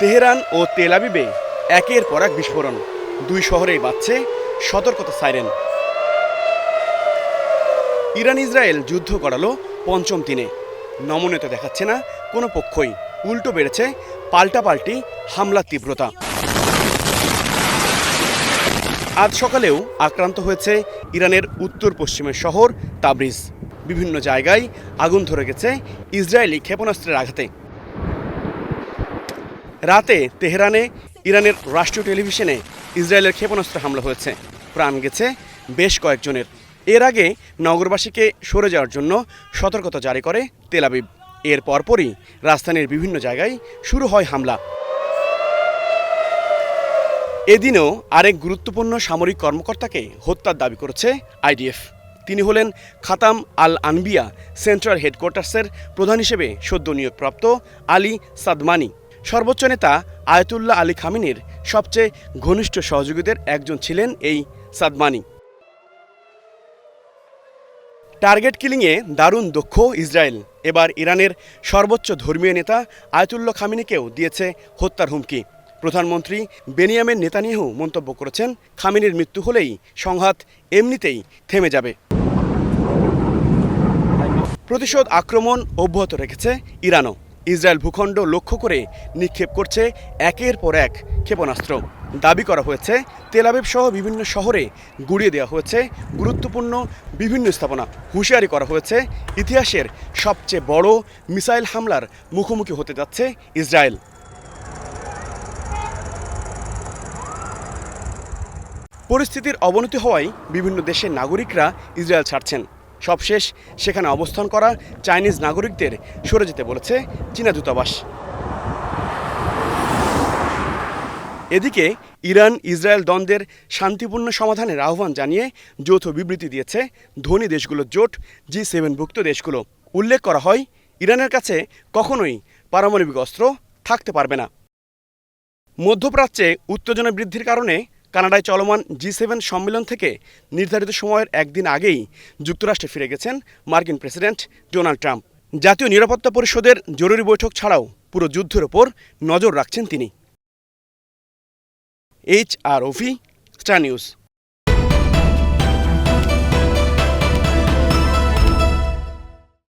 Tehran ও তেল আবিবে একের পর এক বিস্ফোরণ, দুই শহরেই বাজছে সতর্কতা সাইরেন। ইরান ইসরায়েল যুদ্ধ গড়ালো পঞ্চম দিনে, নমনীয়তা দেখাচ্ছে না কোনো পক্ষই, উল্টো বেড়েছে পাল্টাপাল্টি হামলার তীব্রতা। আজ সকালেও আক্রান্ত হয়েছে ইরানের উত্তর পশ্চিমের শহর তাবরিজ। বিভিন্ন জায়গায় আগুন ধরে গেছে ইসরায়েলি ক্ষেপণাস্ত্রের আঘাতে। রাতে তেহরানে ইরানের রাষ্ট্রীয় টেলিভিশনে ইসরায়েলের ক্ষেপণাস্ত্র হামলা হয়েছে, প্রাণ গেছে বেশ কয়েকজনের। এর আগে নগরবাসীকে সরে যাওয়ার জন্য সতর্কতা জারি করে তেল আবিব। এর পরপরই রাজধানীর বিভিন্ন জায়গায় শুরু হয় হামলা। এদিনও আরেক গুরুত্বপূর্ণ সামরিক কর্মকর্তাকে হত্যার দাবি করেছে আইডিএফ। তিনি হলেন খাতাম আল আনবিয়া সেন্ট্রাল হেডকোয়ার্টার্সের প্রধান হিসেবে সদ্য নিয়োগপ্রাপ্ত আলী সাদমানি। সর্বোচ্চ নেতা আয়াতুল্লাহ আলী খামেনির সবচেয়ে ঘনিষ্ঠ সহযোগীদের একজন ছিলেন এই সাদমানি। টার্গেট কিলিংয়ে দারুণ দক্ষ ইসরায়েল এবার ইরানের সর্বোচ্চ ধর্মীয় নেতা আয়াতুল্লাহ খামেনিকেও দিয়েছে হত্যার হুমকি। প্রধানমন্ত্রী বেনিয়ামিন নেতানিয়াহু মন্তব্য করেছেন, খামেনির মৃত্যু হলেই সংঘাত এমনিতেই থেমে যাবে। প্রতিশোধ আক্রমণ অব্যাহত রেখেছে ইরানও। ইসরায়েল ভূখণ্ড লক্ষ্য করে নিক্ষেপ করছে একের পর এক ক্ষেপণাস্ত্র। দাবি করা হয়েছে তেল আবিব সহ বিভিন্ন শহরে গুড়িয়ে দেওয়া হয়েছে গুরুত্বপূর্ণ বিভিন্ন স্থাপনা। হুঁশিয়ারি করা হয়েছে ইতিহাসের সবচেয়ে বড় মিসাইল হামলার মুখোমুখি হতে যাচ্ছে ইসরায়েল। পরিস্থিতির অবনতি হওয়ায় বিভিন্ন দেশের নাগরিকরা ইসরায়েল ছাড়ছেন। সবশেষ সেখানে অবস্থান করা চাইনিজ নাগরিকদের সরে যেতে বলেছে চীনা দূতাবাস। এদিকে ইরান ইসরায়েল দ্বন্দ্বের শান্তিপূর্ণ সমাধানের আহ্বান জানিয়ে যৌথ বিবৃতি দিয়েছে ধনী দেশগুলোর জোট G7ভুক্ত দেশগুলো। উল্লেখ করা হয়, ইরানের কাছে কখনোই পারমাণবিক অস্ত্র থাকতে পারবে না। মধ্যপ্রাচ্যে উত্তেজনা বৃদ্ধির কারণে কানাডায় চলমান G7 সম্মেলন থেকে নির্ধারিত সময়ের একদিন আগেই যুক্তরাষ্ট্রে ফিরে গেছেন মার্কিন প্রেসিডেন্ট ডোনাল্ড ট্রাম্প। জাতীয় নিরাপত্তা পরিষদের জরুরি বৈঠক ছাড়াও পুরো যুদ্ধের ওপর নজর রাখছেন তিনি। HROV, star news.